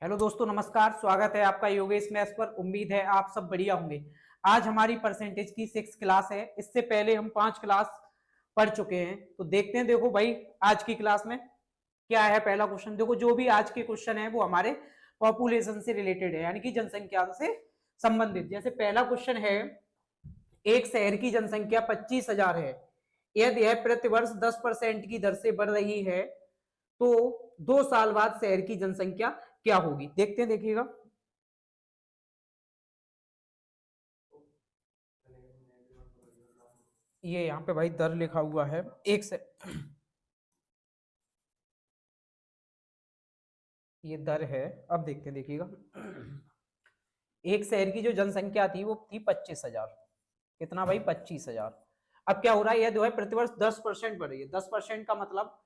Hello दोस्तों, नमस्कार। स्वागत है आपका योगेश मैथ्स पर। उम्मीद है आप सब बढ़िया होंगे। आज हमारी परसेंटेज की 6 क्लास है। इससे पहले हम 5 क्लास पढ़ चुके हैं, तो देखते हैं। देखो भाई, आज की क्लास में क्या है। पहला क्वेश्चन देखो, जो भी आज के क्वेश्चन है वो हमारे पॉपुलेशन से रिलेटेड है, यानी कि जनसंख्या से संबंधित। जैसे पहला क्वेश्चन है, एक शहर की जनसंख्या 25,000 है। यदि यह प्रतिवर्ष 10% की दर से बढ़ रही है तो 2 साल बाद शहर की जनसंख्या क्या होगी। देखते हैं, देखिएगा। ये यहाँ पे भाई दर लिखा हुआ है। एक से ये दर है। अब देखते हैं, देखिएगा। एक शहर की जो जनसंख्या थी वो थी 25,000। कितना भाई? 25,000। अब क्या हो रहा है, यह जो है प्रतिवर्ष 10% बढ़ रही है। 10% का मतलब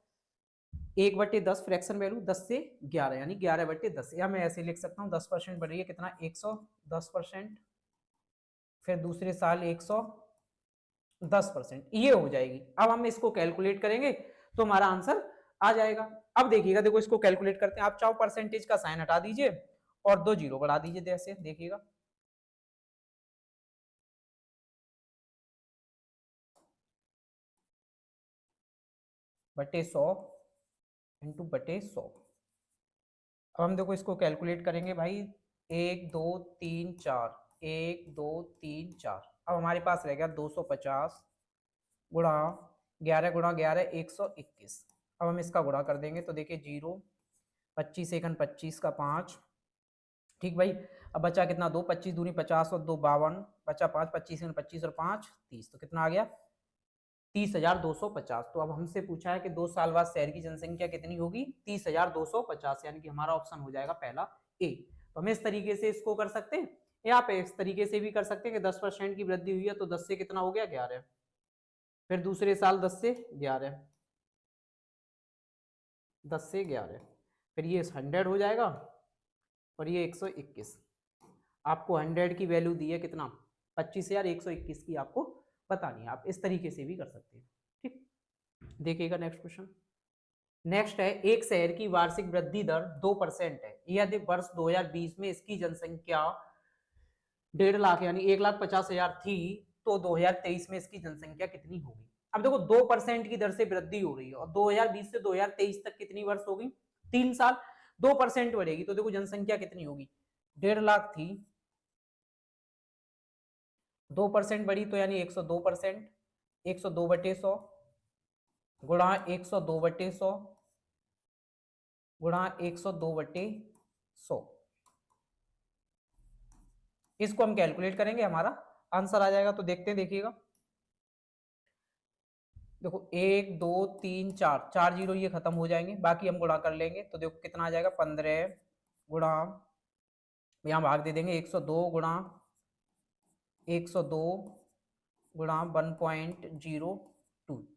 1/10 फ्रैक्शन वैल्यू 10 से 11, यानी 11/10। या मैं ऐसे लिख सकता हूँ, 10% बढ़ रही है। कितना? 110%। फिर दूसरे साल 110%, ये हो जाएगी। अब हम इसको कैलकुलेट करेंगे तो हमारा आंसर आ जाएगा। अब देखिएगा, देखो इसको कैलकुलेट करते हैं। आप चाहो परसेंटेज का साइन हटा दीजिए और 2 जीरो बढ़ा दीजिए। जैसे देखिएगा, बटे 100 इंटू बटे 100। अब हम देखो इसको कैलकुलेट करेंगे भाई। 1 2 3 4, 1 2 3 4। अब हमारे पास रह गया 250 गुणा 11 गुणा 11, 121। अब हम इसका गुणा कर देंगे तो देखिए 0, 25 एकन 25 का 5। ठीक भाई। अब बचा कितना? 2, 25 दूनी 50 और 2 52। बचा 5, 25 एकन 25 और 5 30। तो कितना आ गया? 30,250। तो अब हमसे पूछा है कि 2 साल बाद शहर की जनसंख्या कितनी होगी? 30,250, यानी कि हमारा ऑप्शन हो जाएगा पहला ए। तो हम इस तरीके से इसको कर सकते हैं। यहाँ पे इस तरीके से भी कर सकते हैं कि 10% की वृद्धि हुई है तो 10 से कितना हो गया? 11। फिर दूसरे साल 10 से 11, 10 से 11। फिर ये 100 हो जाएगा और ये 121। आपको 100 की वैल्यू दी है कितना? 25,121 की आपको बतानी है। आप इस तरीके से भी कर सकते हैं। ठीक, देखिएगा नेक्स्ट क्वेश्चन। नेक्स्ट है, एक शहर की वार्षिक वृद्धि दर 2% है। यदि वर्ष 2020 में इसकी जनसंख्या 1.5 लाख यानी 1,50,000 थी तो 2023 में इसकी जनसंख्या कितनी होगी। अब देखो 2% की दर से वृद्धि हो रही है और 2020 से 2023 तक कितनी वर्ष होगी? 3 साल। 2% बढ़ेगी तो देखो जनसंख्या कितनी होगी? 1.5 लाख थी, 2% बढ़ी तो यानी 102%। 102/100 गुणा 102/100 गुणा 102/100। इसको हम कैलकुलेट करेंगे, हमारा आंसर आ जाएगा। तो देखते हैं, देखिएगा। देखो 1 2 3 4, 4 जीरो ये खत्म हो जाएंगे, बाकी हम गुणा कर लेंगे। तो देखो कितना आ जाएगा? 15 गुणा, यहाँ भाग दे देंगे। 102 गुणा 102 गुणा 1.02।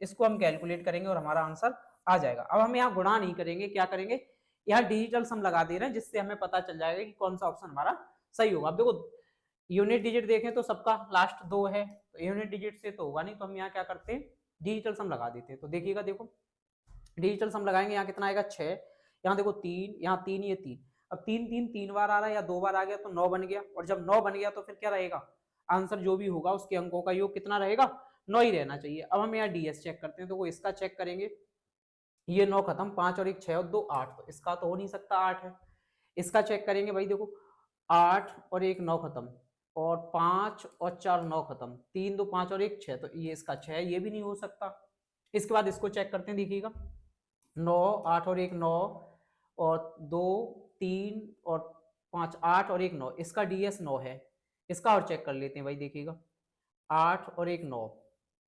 इसको हम कैलकुलेट करेंगे और हमारा आंसर आ जाएगा। अब हम यहाँ गुणा नहीं करेंगे, क्या करेंगे? यहाँ डिजिटल सम लगा दे रहे हैं, जिससे हमें पता चल जाएगा कि कौन सा ऑप्शन हमारा सही होगा। अब देखो यूनिट डिजिट देखें तो सबका लास्ट 2 है, तो यूनिट डिजिट से तो होगा नहीं, तो हम यहाँ क्या करते हैं? डिजिटल सम लगा देते हैं। तो देखिएगा, देखो डिजिटल सम लगाएंगे। यहाँ कितना आएगा? 6। यहाँ देखो 3, यहाँ 3, ये 3। अब 3 3 3 बार आ रहा है या 2 बार आ गया तो 9 बन गया। और जब 9 बन गया तो फिर क्या रहेगा? आंसर जो भी होगा उसके अंकों का योग कितना रहेगा? 9 ही रहना चाहिए। अब हम यहाँ डीएस चेक करते हैं, तो वो इसका चेक करेंगे। ये 9 खत्म, 5 और 1 6 और 2 8, तो इसका तो हो नहीं सकता, 8 है। इसका चेक करेंगे भाई, देखो 8 और 1 9 खत्म, और 5 और 4 9 खत्म, 3 2 5 और 1 6, तो ये इसका 6 है, ये भी नहीं हो सकता। इसके बाद इसको चेक करते हैं, देखिएगा। 9 8 और 1 9 और 2 3 और 5 8 और 1 9, इसका डीएस 9 है। इसका और चेक कर लेते हैं भाई, देखिएगा। 8 और 1 9,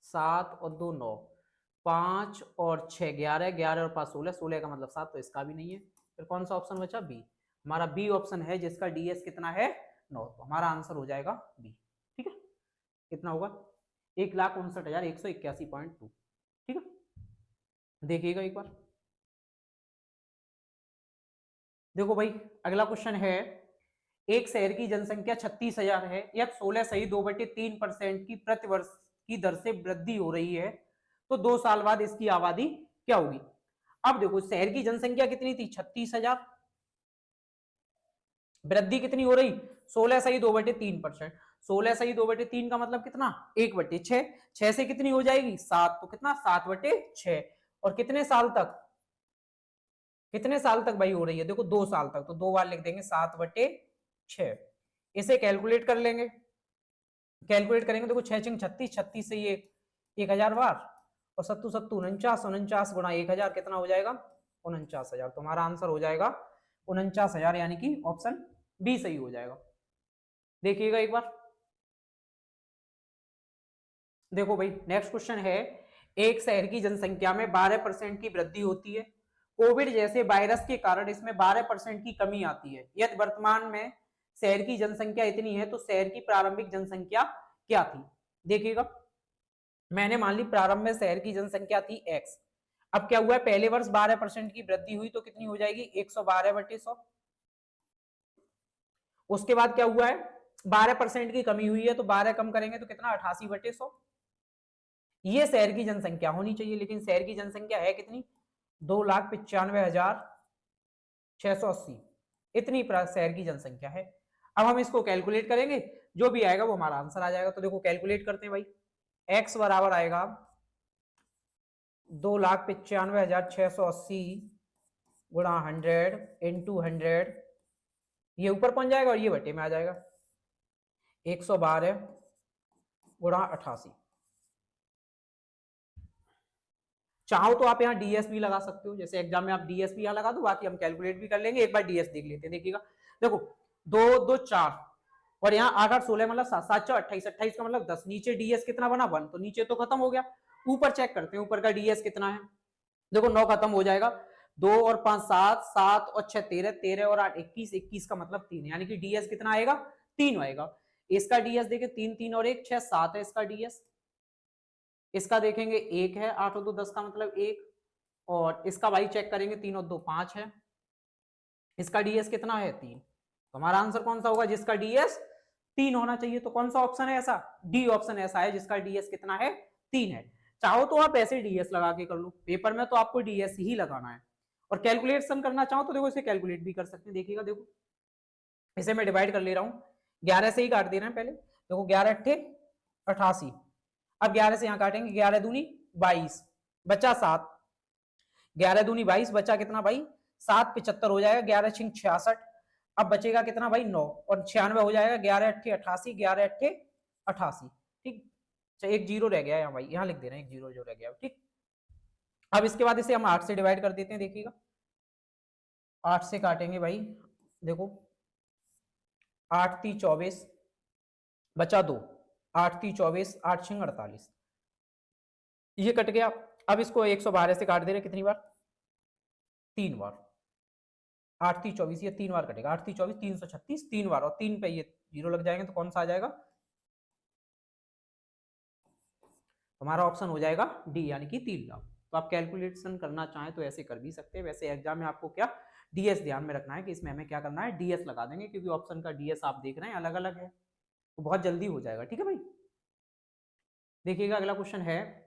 7 और 2 9, 5 और 6 11, 11 और 5 16, 16 का मतलब 7, तो इसका भी नहीं है। फिर कौन सा ऑप्शन बचा? बी। हमारा बी ऑप्शन है जिसका डीएस कितना है? 9। तो हमारा आंसर हो जाएगा बी। ठीक है, कितना होगा? 1,59,181.2। ठीक है, देखिएगा एक बार। देखो भाई, अगला क्वेश्चन है, एक शहर की जनसंख्या 36,000 है। यह 16 सही 2/3% की प्रतिवर्ष की दर से वृद्धि हो रही है तो 2 साल बाद इसकी आबादी क्या होगी। अब देखो शहर की जनसंख्या कितनी थी? 36,000। वृद्धि कितनी हो रही, 16 2/3%। 16 2/3 का मतलब कितना, 1/6। 6 से कितनी हो जाएगी 7, तो कितना 7/6। और कितने साल तक, कितने साल तक भाई हो रही है, देखो 2 साल तक, तो 2 बार लिख देंगे 7/6। इसे कैलकुलेट कर लेंगे, कैलकुलेट करेंगे, देखो 6 6 36, 36 से ये 1000 बार, और 7 7 49, 49 गुणा 1000 कितना हो जाएगा, 49,000। तो हमारा आंसर हो जाएगा 49,000, यानी कि ऑप्शन बी सही हो जाएगा। देखिएगा एक बार, देखो भाई नेक्स्ट क्वेश्चन है, एक शहर की जनसंख्या में 12% की वृद्धि होती है, कोविड जैसे वायरस के कारण इसमें 12% की कमी आती है, यदि वर्तमान में शहर की जनसंख्या इतनी है तो शहर की प्रारंभिक जनसंख्या क्या थी। देखिएगा, मैंने मान ली प्रारंभ में शहर की जनसंख्या थी x, अब क्या हुआ है, पहले वर्ष 12% की वृद्धि हुई तो कितनी हो जाएगी 112/100। उसके बाद क्या हुआ है, 12% की कमी हुई है तो 12 कम करेंगे तो कितना 88/100। ये शहर की जनसंख्या होनी चाहिए, लेकिन शहर की जनसंख्या है कितनी, 2,95,680, इतनी शहर की जनसंख्या है। अब हम इसको कैलकुलेट करेंगे, जो भी आएगा वो हमारा आंसर आ जाएगा। तो देखो कैलकुलेट करते हैं भाई, x बराबर आएगा 2,95,680 गुणा 100 इंटू 100, ये ऊपर पहुंच जाएगा और ये बटे में आ जाएगा 112 गुणा 88। चाहो तो आप यहाँ डीएस भी लगा सकते हो, जैसे एग्जाम में आप डीएस भी यहाँ लगा दो, बाकी हम कैलकुलेट भी कर लेंगे। एक बार डीएस देख लेते हैं, देखिएगा देखो 2 2 4 और यहाँ 8 8 16 मतलब 7 7 4 28, 28 का मतलब 10, नीचे डीएस कितना बना 1, तो नीचे तो खत्म हो गया। ऊपर चेक करते हैं ऊपर का डीएस कितना है, देखो 9 खत्म हो जाएगा, 2 और 5 7, 7 और 6 13, 13 और 8 21, 21 का मतलब 3, यानी कि डीएस कितना आएगा 3 आएगा। इसका डीएस देखे 3 3 और 1 6 7 है इसका डीएस। इसका देखेंगे 1 है, 8 और 2 10 का मतलब 1, और इसका भाई चेक करेंगे 3 और 2 5 है, इसका डीएस कितना है 3। तो हमारा आंसर कौन सा होगा, जिसका डीएस 3 होना चाहिए। तो कौन सा ऑप्शन है ऐसा, डी ऑप्शन ऐसा है जिसका डीएस कितना है 3 है। चाहो तो आप ऐसे डीएस लगा के कर लो, पेपर में तो आपको डीएस ही लगाना है, और कैलकुलेशन करना चाहो तो देखो इसे कैलकुलेट भी कर सकते हैं। देखिएगा देखो, इसे मैं डिवाइड कर ले रहा हूँ, 11 से ही काट दे रहे हैं पहले, देखो 11 अट्ठे 88, अब 11 से यहाँ काटेंगे, 11 दूनी 22 बचा 7, 11 दूनी 22 बचा कितना भाई 7, 75 हो जाएगा, 11 छिंग 66, अब बचेगा कितना भाई 9 और 96 हो जाएगा, 11 अट्ठे 88, 11 अट्ठे 88, ठीक। अच्छा एक जीरो रह गया यहाँ भाई, यहाँ लिख दे रहे हैं एक जीरो जो रह गया, ठीक। अब इसके बाद इसे हम 8 से डिवाइड कर देते हैं, देखिएगा 8 से काटेंगे भाई, देखो 8 3 24 बचा 2, 8 3 24, 8 छिंग 48, ये कट गया। अब इसको 112 से काट दे रहे कितनी बार, 3 बार, 8 3 24, ये 3 बार कटेगा, 8 3 24 336 3 बार, और 3 पे ये जीरो लग जाएंगे, तो कौन सा आ जाएगा, हमारा ऑप्शन हो जाएगा डी, यानी कि 3 लाख। तो आप कैलकुलेशन करना चाहें तो ऐसे कर भी सकते हैं। वैसे एग्जाम में आपको क्या डीएस ध्यान में रखना है कि इसमें हमें क्या करना है, डीएस लगा देंगे, क्योंकि ऑप्शन का डीएस आप देख रहे हैं अलग अलग है, तो बहुत जल्दी हो जाएगा, ठीक है भाई। देखिएगा अगला क्वेश्चन है,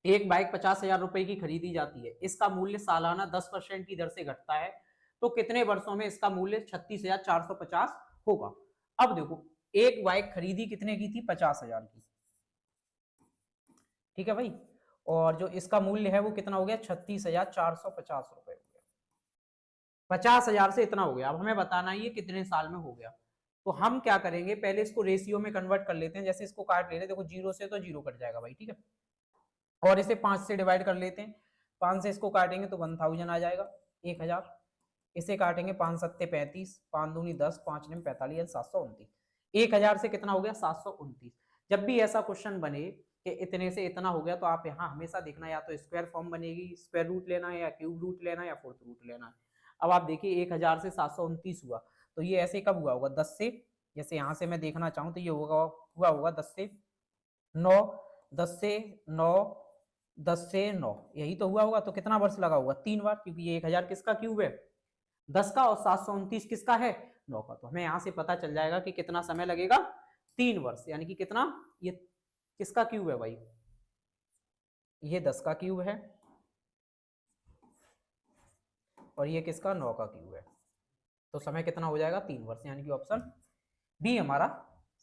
एक बाइक 50,000 रुपए की खरीदी जाती है, इसका मूल्य सालाना 10% की दर से घटता है, तो कितने वर्षों में इसका मूल्य 36,450 होगा। अब देखो एक बाइक खरीदी कितने की थी, 50,000 की, ठीक है भाई, और जो इसका मूल्य है वो कितना हो गया 36,450 रुपए हो गया, 50,000 से इतना हो गया। अब हमें बताना है ये कितने साल में हो गया। तो हम क्या करेंगे, पहले इसको रेशियो में कन्वर्ट कर लेते हैं, जैसे इसको काट ले रहे हैं, देखो जीरो से तो जीरो कट जाएगा भाई, ठीक है, और इसे 5 से डिवाइड कर लेते हैं, 5 से इसको काटेंगे तो 1000 आ जाएगा, 1000, इसे काटेंगे 5 सत्ते 35, 5 दूनी 10, 5 निम 45, 729, 1000 से कितना हो गया 729। जब भी ऐसा क्वेश्चन बने कि इतने से इतना हो गया, तो आप यहाँ हमेशा देखना या तो स्क्वायर फॉर्म बनेगी, स्क्वायर रूट लेना है, या क्यूब रूट लेना है, या फोर्थ रूट लेना है। अब आप देखिए 1000 से 729 हुआ, तो ये ऐसे कब हुआ होगा 10 से, जैसे यहाँ से मैं देखना चाहूँ तो ये हुआ होगा 10 से 9, 10 से 9, 10 से 9, यही तो हुआ होगा। तो कितना वर्ष लगा होगा 3 बार, क्योंकि ये 1000 किसका क्यूब है 10 का, और 729 किसका है 9 का। तो हमें यहाँ से पता चल जाएगा कि कितना समय लगेगा 3 वर्ष, यानी कि कितना, ये किसका क्यूब है भाई, ये 10 का क्यूब है, और ये किसका 9 का क्यूब है। तो समय कितना हो जाएगा 3 वर्ष, यानी कि ऑप्शन बी हमारा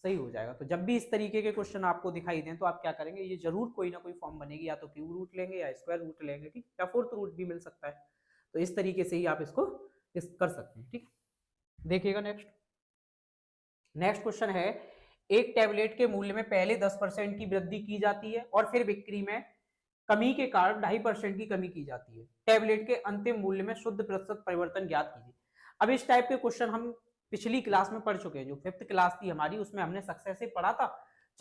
सही हो जाएगा। तो जब भी इस तरीके के क्वेश्चन आपको दिखाई दें तो आप क्या करेंगे, ये जरूर कोई ना कोई फॉर्म बनेगी, या तो क्यूब रूट लेंगे या स्क्वायर रूट लेंगे, ठीक, या फोर्थ रूट भी मिल सकता है। तो इस तरीके से ही आप इसको कर सकते हैं, ठीक। देखिएगा नेक्स्ट क्वेश्चन है, एक टैबलेट के मूल्य में पहले 10% की वृद्धि की जाती है और फिर बिक्री में कमी के कारण 2.5% की कमी की जाती है। टैबलेट के अंतिम मूल्य में शुद्ध प्रतिशत परिवर्तन ज्ञात कीजिए। अब इस टाइप के क्वेश्चन हम पिछली क्लास में पढ़ चुके हैं, जो 5th क्लास थी हमारी, उसमें हमने सक्सेसिव पढ़ा था।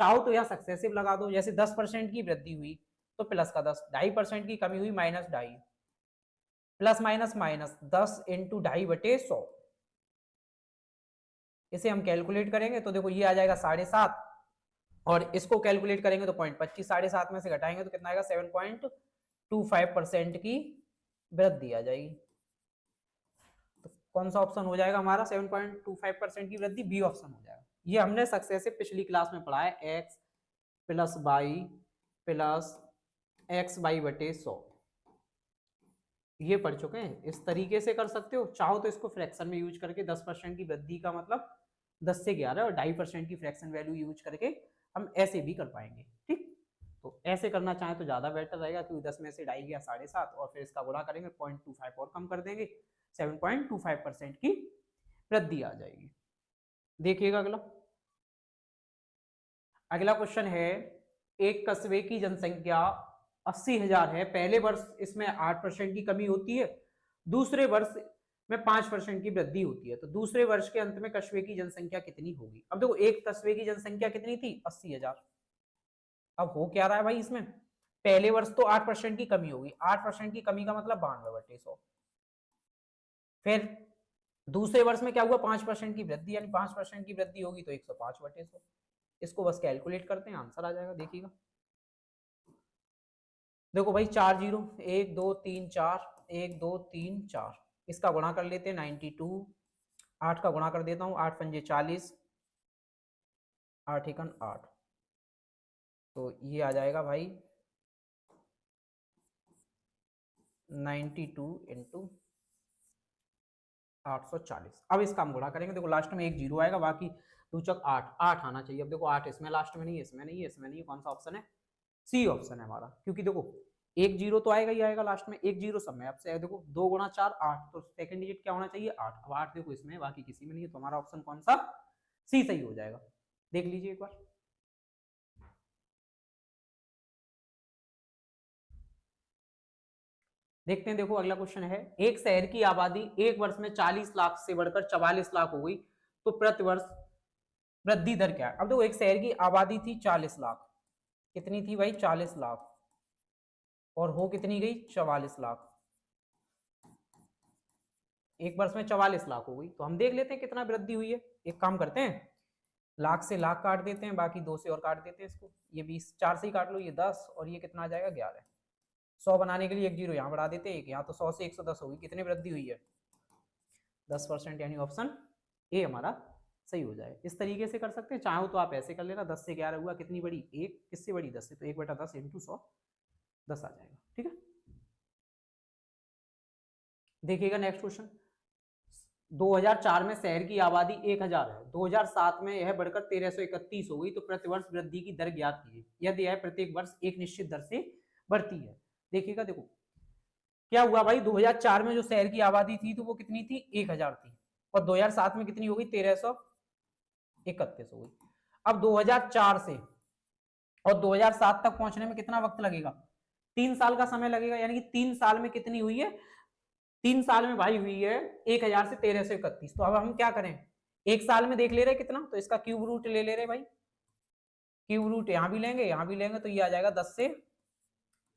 चाहो तो यहाँ सक्सेसिव लगा दो, जैसे 10% की वृद्धि हुई तो प्लस का 10, 2.5% की कमी हुई minus 2.5, plus minus minus 10 into 2.5/100। इसे हम कैलकुलेट करेंगे तो देखो ये आ जाएगा 7.5, और इसको कैलकुलेट करेंगे तो 0.25, 7.5 में से घटाएंगे तो कितना आएगा 7.25% की वृद्धि आ जाएगी। तो कौन सा ऑप्शन हो जाएगा हमारा 7.25% की वृद्धि? बी ऑप्शन हो जाएगा। ये हमने सक्सेसिव पिछली क्लास में पढ़ा है, x plus Y plus x/100, ये पढ़ चुके हैं। इस तरीके से कर सकते हो, चाहो तो इसको फ्रैक्शन में यूज करके 10% की वृद्धि का मतलब 10 से 11 और 2.5% की फ्रैक्शन वैल्यू यूज करके हम ऐसे भी कर पाएंगे, ठीक। तो ऐसे करना चाहें तो ज्यादा बेटर रहेगा, क्योंकि 10 में से 2.5 गया 7.5, और फिर इसका गुणा करेंगे 0.25 और कम कर देंगे, 7.25% की वृद्धि आ जाएगी। देखिएगा अगला क्वेश्चन है, एक कस्बे की जनसंख्या 80,000 है। पहले वर्ष इसमें 8% की कमी होती है, दूसरे वर्ष में 5% की वृद्धि होती है। तो दूसरे वर्ष के अंत में कस्बे की जनसंख्या कितनी होगी? अब देखो, एक कस्बे की जनसंख्या कितनी थी? 80,000। अब हो क्या रहा है भाई इसमें, पहले वर्ष तो 8% की कमी होगी, 8% की कमी का मतलब 92/100। फिर दूसरे वर्ष में क्या हुआ? 5% की वृद्धि, यानी 5% की वृद्धि होगी तो 105/100। इसको बस कैलकुलेट करते हैं, आंसर आ जाएगा। देखिएगा, देखो भाई 4 0, 1 2 3 4, 1 2 3 4, इसका गुणा कर लेते हैं 92, 8 का गुणा कर देता हूँ, 8 पंजे 40, 8 एकन 8, तो ये आ जाएगा भाई 92 इंटू 840। अब इसका हम गुणा करेंगे, देखो लास्ट में एक जीरो आएगा, बाकी 2 चौक 8, 8 आना चाहिए। अब देखो 8 इसमें लास्ट में नहीं है, इसमें नहीं है, इसमें नहीं है, कौन सा ऑप्शन है? सी ऑप्शन है हमारा, क्योंकि देखो एक जीरो तो आएगा ही आएगा लास्ट में, एक जीरो सब में। अब से देखो 2 गुणा 4 8, तो सेकंड डिजिट क्या होना चाहिए? 8। अब 8 देखो इसमें, बाकी किसी में नहीं है, तो हमारा ऑप्शन कौन सा? सी सही हो जाएगा। देख लीजिए एक बार। देखते हैं, देखो अगला क्वेश्चन है, एक शहर की आबादी एक वर्ष में 40 लाख से बढ़कर 44 लाख हो गई, तो प्रति वर्ष वृद्धि दर क्या है? अब देखो, एक शहर की आबादी थी 40 लाख, कितनी थी भाई? 40 लाख, और हो कितनी गई? 44 लाख। एक वर्ष में 44 लाख हो गई, तो हम देख लेते हैं कितना वृद्धि हुई है। एक काम करते हैं, लाख से लाख काट देते हैं, बाकी 2 से और काट देते हैं इसको, ये 20, 4 से ही काट लो, ये 10, और ये कितना आ जाएगा? 11। 100 बनाने के लिए एक जीरो यहाँ बढ़ा देते हैं, एक यहाँ, तो 100 से 110 होगी, कितनी वृद्धि हुई है? 10%, यानी ऑप्शन ए हमारा सही हो जाए। इस तरीके से कर सकते हैं, चाहो तो आप ऐसे कर लेना, 10 से 11 हुआ, कितनी बड़ी? 1, किससे बड़ी? 10 से, तो 1/10 इंटू 100, 10 आ जाएगा, ठीक है। देखिएगा नेक्स्ट क्वेश्चन, 2004 में शहर की आबादी 1000 है, 2007 में यह बढ़कर 1331 हो गई, तो प्रतिवर्ष वृद्धि की दर ज्ञात कीजिए यदि यह प्रत्येक वर्ष एक निश्चित दर से बढ़ती है। देखिएगा, देखो क्या हुआ भाई, 2004 में जो शहर की आबादी थी तो वो कितनी थी? 1000 थी, और 2007 में कितनी हो गई? 1331 हो गई। अब 2004 से और 2007 तक पहुंचने में कितना वक्त लगेगा? 3 साल का समय लगेगा, यानी कि 3 साल में कितनी हुई है? 3 साल में भाई हुई है 1000 से 1331। तो अब हम क्या करें, एक साल में देख ले रहे कितना, तो इसका क्यूब रूट ले ले रहे भाई, क्यूब रूट यहां भी लेंगे यहां भी लेंगे, तो ये आ जाएगा 10 से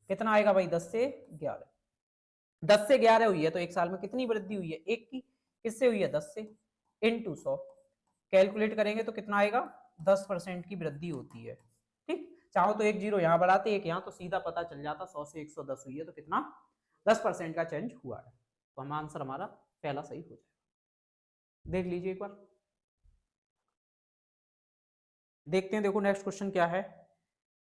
कितना आएगा भाई? 10 से 11, 10 से 11 हुई है, तो एक साल में कितनी वृद्धि हुई है? एक की। किससे हुई है? 10 से, इंटू 100, कैलकुलेट करेंगे तो कितना आएगा? 10% की वृद्धि होती है, ठीक। चाहो तो एक जीरो यहाँ बढ़ाते, एक यहाँ, तो सीधा पता चल जाता 100 से 110 हुई है, तो कितना? 10% का चेंज हुआ है। तो हम आंसर हमारा पहला सही हो जाएगा। देख लीजिए एक बार, देखते हैं, देखो नेक्स्ट क्वेश्चन क्या है।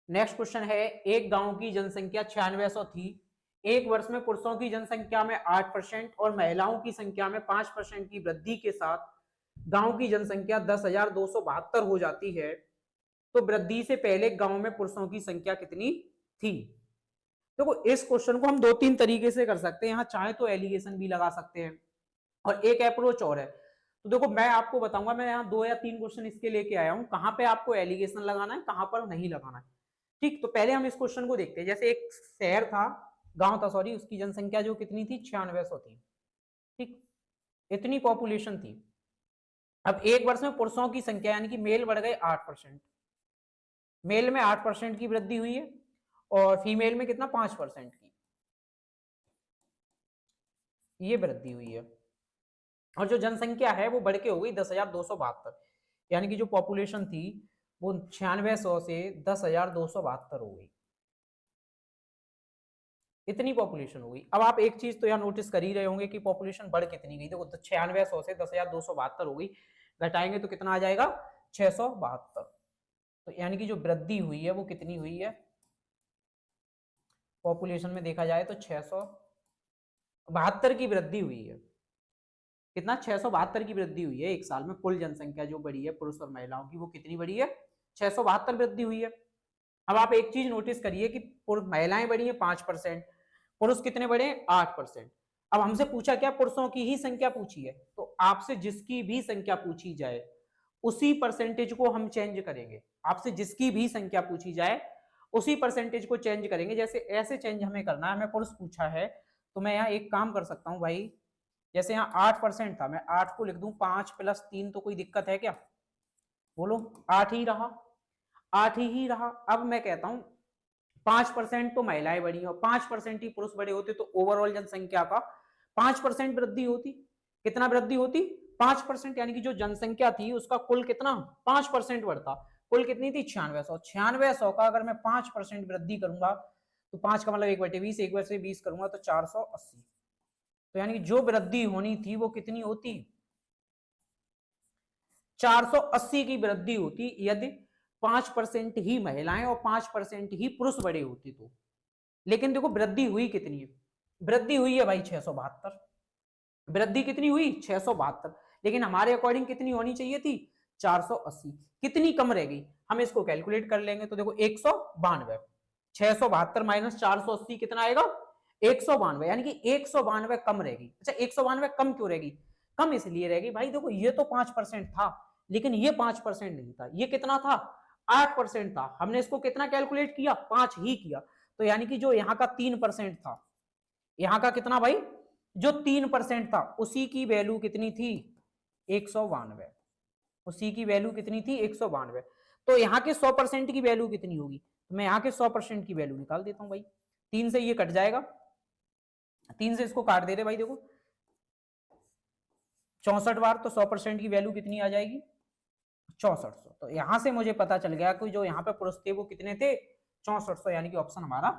नेक्स्ट क्वेश्चन है, एक गांव की जनसंख्या 9600 थी, एक वर्ष में पुरुषों की जनसंख्या में 8% और महिलाओं की संख्या में 5% की वृद्धि के साथ गांव की जनसंख्या 10,272 हो जाती है, तो वृद्धि से पहले गांव में पुरुषों की संख्या कितनी थी? देखो इस क्वेश्चन को हम दो तीन तरीके से कर सकते हैं, यहाँ चाहे तो एलिगेशन भी लगा सकते हैं और एक अप्रोच और है। तो देखो मैं आपको बताऊंगा, मैं यहाँ 2 या 3 क्वेश्चन इसके लेके आया हूँ, कहाँ पे आपको एलिगेशन लगाना है, कहाँ पर नहीं लगाना है। ठीक, तो पहले हम इस क्वेश्चन को देखते हैं। जैसे एक शहर था, गांव था सॉरी, उसकी जनसंख्या जो कितनी थी, 9600 थी। ठीक, इतनी पॉपुलेशन थी। अब एक वर्ष में पुरुषों की संख्या यानी कि मेल बढ़ गए 8%, मेल में 8% की वृद्धि हुई है और फीमेल में कितना 5% की ये वृद्धि हुई है। और जो जनसंख्या है वो बढ़ के हो गई 10,272, यानी कि जो पॉपुलेशन थी वो 9600 से 10,272 हो गई, इतनी पॉपुलेशन हो गई। अब आप एक चीज तो यहाँ नोटिस कर ही रहे होंगे कि पॉपुलेशन बढ़ कितनी गई। देखो 9600 से 10,272 हो गई, घटाएंगे तो कितना आ जाएगा 672। तो यानी कि जो वृद्धि हुई है वो कितनी हुई है पॉपुलेशन में देखा जाए तो 672 की वृद्धि हुई है। कितना 672 की वृद्धि हुई है एक साल में। कुल जनसंख्या जो बढ़ी है पुरुष और महिलाओं की वो कितनी बढ़ी है 672 वृद्धि हुई है। अब आप एक चीज नोटिस करिए कि महिलाएं बढ़ी है 5%, पुरुष कितने बढ़े 8%। अब हमसे पूछा क्या पुरुषों की ही संख्या पूछी है, तो आपसे जिसकी भी संख्या पूछी जाए उसी परसेंटेज को हम चेंज करेंगे। आपसे जिसकी भी संख्या पूछी जाए उसी परसेंटेज को चेंज करेंगे। जैसे ऐसे चेंज हमें करना है, हमें पुरुष पूछा है तो मैं यहाँ एक काम कर सकता हूँ भाई, जैसे यहाँ 8% था, मैं 8 को लिख दूं 5 + 3, तो कोई दिक्कत है क्या? बोलो 8 ही रहा, 8 ही रहा। अब मैं कहता हूं 5% तो महिलाएं बढ़ी और 5% ही पुरुष बड़े होते तो ओवरऑल जनसंख्या का 5% वृद्धि होती। कितना वृद्धि होती 5%, यानी कि जो जनसंख्या थी उसका कुल कितना 5% बढ़ता। कुल कितनी थी 9600, 9600 का अगर मैं 5% वृद्धि करूंगा तो 5 का मतलब 1/20, 1/20 करूंगा तो 480। तो यानी कि जो वृद्धि होनी थी वो कितनी होती 480 की वृद्धि होती यदि 5% ही महिलाएं और 5% ही पुरुष बड़े होते तो। लेकिन देखो वृद्धि हुई कितनी है, वृद्धि हुई है भाई 672, वृद्धि कितनी हुई 672, लेकिन हमारे अकॉर्डिंग कितनी होनी चाहिए थी 480। कितनी कम रह गई हम इसको कैलकुलेट कर लेंगे। तो देखो 192, 672 माइनस 480 कितना आएगा 192, यानी कि 192 कम रहेगी। अच्छा 192 कम क्यों रहेगी? कम इसलिए रहेगी भाई देखो ये तो 5% था लेकिन ये 5% नहीं था, ये कितना था 8% था। हमने इसको कितना कैलकुलेट किया 5 ही किया। तो यानी कि जो यहाँ का 3% था, यहाँ का कितना भाई जो 3% था उसी की वैल्यू कितनी थी 192, उसी की वैल्यू कितनी थी 192। तो यहाँ के 100% की वैल्यू कितनी होगी, तो मैं यहाँ के 100% की वैल्यू निकाल देता हूँ भाई। 3 से ये कट जाएगा, 3 से इसको काट दे रहे भाई, देखो 64 बार, तो 100% की वैल्यू कितनी आ जाएगी 6400। तो यहां से मुझे पता चल गया कि जो यहाँ पे पुरुष थे वो कितने थे 6400, यानी कि ऑप्शन हमारा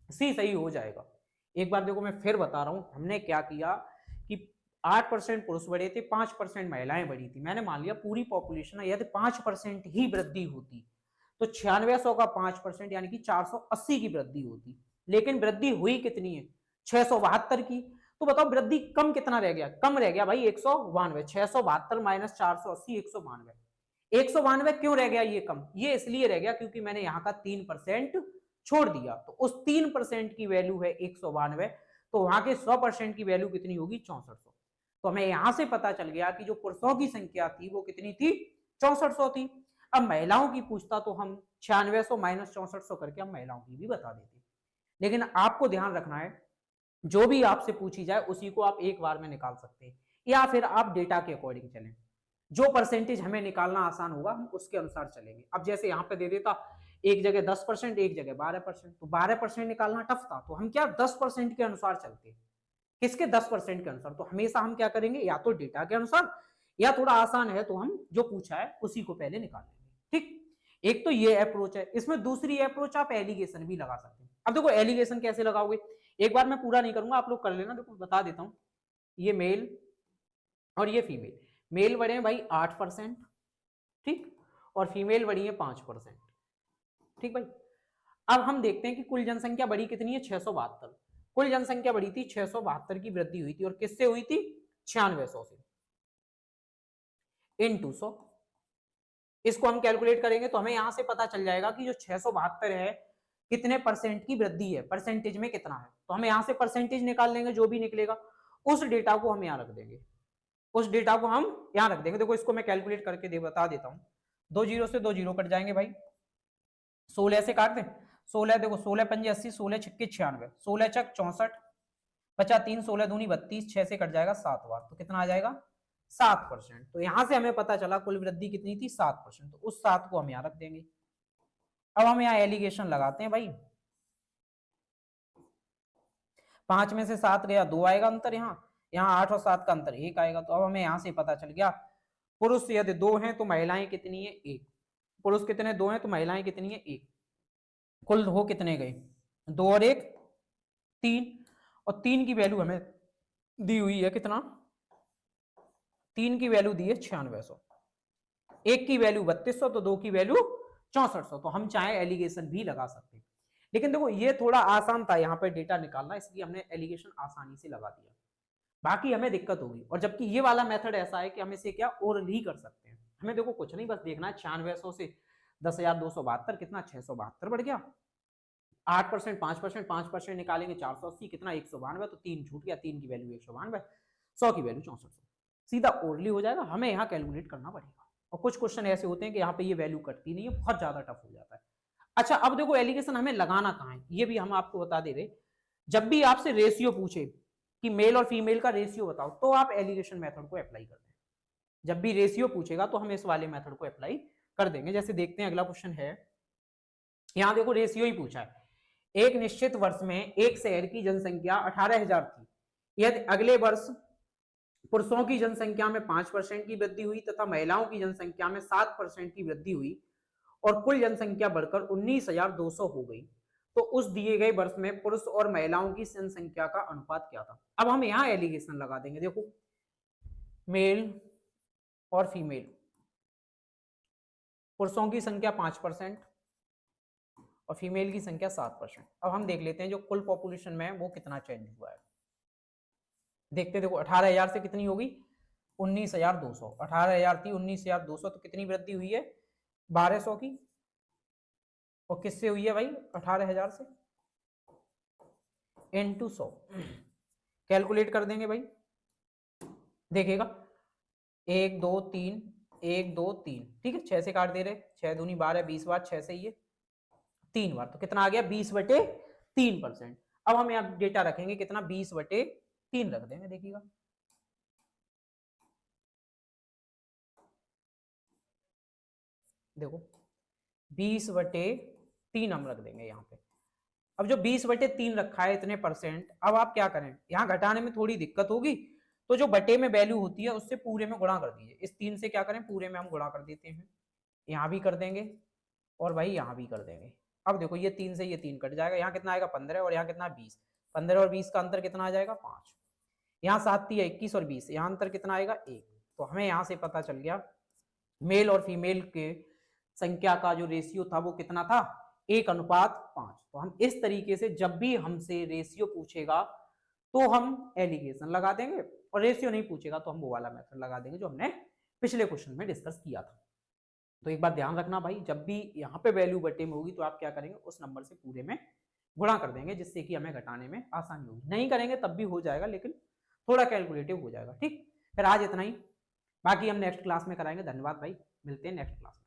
सी सही हो जाएगा। एक बार देखो मैं फिर बता रहा हूं हमने क्या किया कि 8% पुरुष बढ़े थे, 5% महिलाएं बढ़ी थी। मैंने मान लिया पूरी पॉपुलेशन है यदि 5% ही वृद्धि होती तो 9600 का 5% यानी कि 480 की वृद्धि होती। लेकिन वृद्धि हुई कितनी है 672 की। तो बताओ वृद्धि कम कितना रह गया, कम रह गया भाई 192। 672 माइनस 480 192, 192 क्यों रह गया ये कम? ये इसलिए रह गया क्योंकि मैंने यहाँ का 3% छोड़ दिया। तो उस 3% की वैल्यू है 192, तो वहां के 100% की वैल्यू कितनी होगी 6400। तो हमें यहां से पता चल गया कि जो पुरुषों की संख्या थी वो कितनी थी 6400 थी। अब महिलाओं की पूछता तो हम 9600 माइनस 6400 करके हम महिलाओं की भी बता देते। लेकिन आपको ध्यान रखना है जो भी आपसे पूछी जाए उसी को आप एक बार में निकाल सकते हैं, या फिर आप डेटा के अकॉर्डिंग चलें। जो परसेंटेज हमें निकालना आसान होगा हम उसके अनुसार चलेंगे। अब जैसे यहाँ पे दे देता एक जगह 10%, एक जगह 12%, तो 12% निकालना टफ था तो हम क्या 10% के अनुसार चलते हैं। किसके 10% के अनुसार? तो हमेशा हम क्या करेंगे या तो डेटा के अनुसार, या थोड़ा आसान है तो हम जो पूछा है उसी को पहले निकाल लेंगे। ठीक, एक तो ये अप्रोच है। इसमें दूसरी अप्रोच आप एलिगेशन भी लगा सकते हैं। अब देखो एलिगेशन कैसे लगाओगे, एक बार मैं पूरा नहीं करूंगा आप लोग कर लेना। देखो बता देता हूं, ये मेल और ये फीमेल। मेल बढ़े हैं भाई 8%, ठीक, और फीमेल बढ़ी है 5%। ठीक भाई, अब हम देखते हैं कि कुल जनसंख्या बढ़ी कितनी है 672। कुल जनसंख्या बढ़ी थी 672 की वृद्धि हुई थी, और किससे हुई थी? 9600 से, इन 200। इसको हम कैलकुलेट करेंगे तो हमें यहां से पता चल जाएगा कि जो 672 है कितने परसेंट की वृद्धि है, परसेंटेज में कितना है। तो हमें यहां से परसेंटेज निकाल लेंगे, जो भी निकलेगा उस डेटा को हम यहां रख देंगे, उस डेटा को हम यहां रख देंगे। देखो इसको मैं कैलकुलेट करके बता देता हूं। 2 जीरो से 2 जीरो कट जाएंगे भाई, 16 से काट दें। 16 देखो, 16 पंजे 80, 16 छक्के 96, 16 चक 64, बचा 3, 16 दूनी 32, 6 से कट जाएगा 7 बार, तो कितना आ जाएगा? 7%। तो यहां से हमें पता चला कुल वृद्धि कितनी थी? 7%। तो उस 7 को हम यहां रख देंगे। अब हम यहाँ एलिगेशन लगाते हैं भाई, 5 में से 7 गया, 2 आएगा अंतर, यहाँ 8 और 7 का अंतर 1 आएगा। तो अब हमें यहां से पता चल गया पुरुष यदि 2 हैं तो महिलाएं कितनी है? 1। पुरुष कितने? 2 हैं तो महिलाएं कितनी है? 1। कुल हो कितने गए? 2 और 1 3, और 3 की वैल्यू हमें दी हुई है कितना? 3 की वैल्यू दी है 9600, 1 की वैल्यू 3200, तो 2 की वैल्यू 6400। तो हम चाहे एलिगेशन भी लगा सकते हैं, लेकिन देखो ये थोड़ा आसान था यहाँ पे डेटा निकालना, इसलिए हमने एलिगेशन आसानी से लगा दिया। बाकी हमें दिक्कत होगी, और जबकि ये वाला मेथड ऐसा है कि हम इसे क्या ओरल ही कर सकते हैं। हमें देखो कुछ नहीं, बस देखना है 9600 से 10,272 कितना? 672 बढ़ गया। 8%, 5%, 5% निकालेंगे 480 कितना? 192, तो 3 छूट गया, 3 की वैल्यू 192, 100 की वैल्यू 6400। सीधा ओरली हो जाएगा, हमें यहाँ कैलकुलेट करना पड़ेगा। और कुछ क्वेश्चन ऐसे होते हैं कि यहाँ पे ये वैल्यू कटती नहीं है, बहुत ज्यादा टफ हो जाता है। अच्छा, अब देखो एलिगेशन हमें लगाना कहाँ है, ये भी हम आपको बता दे रहे। जब भी आपसे रेशियो पूछे कि मेल और फीमेल का रेशियो बताओ, तो आप एलिगेशन मेथड को अप्लाई कर दें। जब भी रेशियो पूछेगा तो हम इस वाले मेथड को अप्लाई कर देंगे। जैसे देखते हैं अगला क्वेश्चन है, यहाँ देखो रेशियो ही पूछा है। एक निश्चित वर्ष में एक शहर की जनसंख्या 18,000 थी, यदि अगले वर्ष पुरुषों की जनसंख्या में 5% की वृद्धि हुई तथा महिलाओं की जनसंख्या में 7% की वृद्धि हुई और कुल जनसंख्या बढ़कर 19,200 हो गई, तो उस दिए गए वर्ष में पुरुष और महिलाओं की जनसंख्या का अनुपात क्या था? अब हम यहाँ एलिगेशन लगा देंगे। देखो मेल और फीमेल, पुरुषों की संख्या 5% और फीमेल की संख्या 7%। अब हम देख लेते हैं जो कुल पॉपुलेशन में है वो कितना चेंज हुआ है। देखते देखो 18,000 से कितनी होगी? 19,200। 18,000 थी, 19,200, तो कितनी वृद्धि हुई है? 1200 की। और किससे हुई है भाई? 18,000 से, इनटू 100। कैलकुलेट कर देंगे भाई, देखिएगा 1 2 3 1 2 3, ठीक है। 6 से काट दे रहे, 6 दूनी 12, 20 बार 6 से ये 3 बार, तो कितना आ गया? 20/3%। अब हम यहाँ डेटा रखेंगे कितना? 20/3 रख देंगे, देखिएगा। देखो 20/3 हम रख देंगे यहाँ पे। अब जो 20/3 रखा है इतने परसेंट, अब आप क्या करें, यहाँ घटाने में थोड़ी दिक्कत होगी, तो जो बटे में वैल्यू होती है उससे पूरे में गुणा कर दीजिए। इस 3 से क्या करें, पूरे में हम गुणा कर देते हैं। यहाँ भी कर देंगे और भाई यहाँ भी कर देंगे। अब देखो ये 3 से ये 3 कट जाएगा, यहाँ कितना आएगा? 15, और यहाँ कितना? 20। 15 और 20 का अंतर कितना आ जाएगा? 5। यहाँ 7 3 21 और 20, यहाँ अंतर कितना आएगा? 1। तो हमें यहाँ से पता चल गया मेल और फीमेल के संख्या का जो रेशियो था वो कितना था? 1:5। तो हम इस तरीके से जब भी हमसे रेशियो पूछेगा तो हम एलिगेशन लगा देंगे, और रेशियो नहीं पूछेगा तो हम वो वाला मेथड लगा देंगे जो हमने पिछले क्वेश्चन में डिस्कस किया था। तो एक बात ध्यान रखना भाई, जब भी यहाँ पे वैल्यू बटे में होगी तो आप क्या करेंगे? उस नंबर से पूरे में गुणा कर देंगे, जिससे कि हमें घटाने में आसानी होगी। नहीं करेंगे तब भी हो जाएगा, लेकिन थोड़ा कैलकुलेटिव हो जाएगा, ठीक। फिर आज इतना ही, बाकी हम नेक्स्ट क्लास में कराएंगे। धन्यवाद भाई, मिलते हैं नेक्स्ट क्लास में।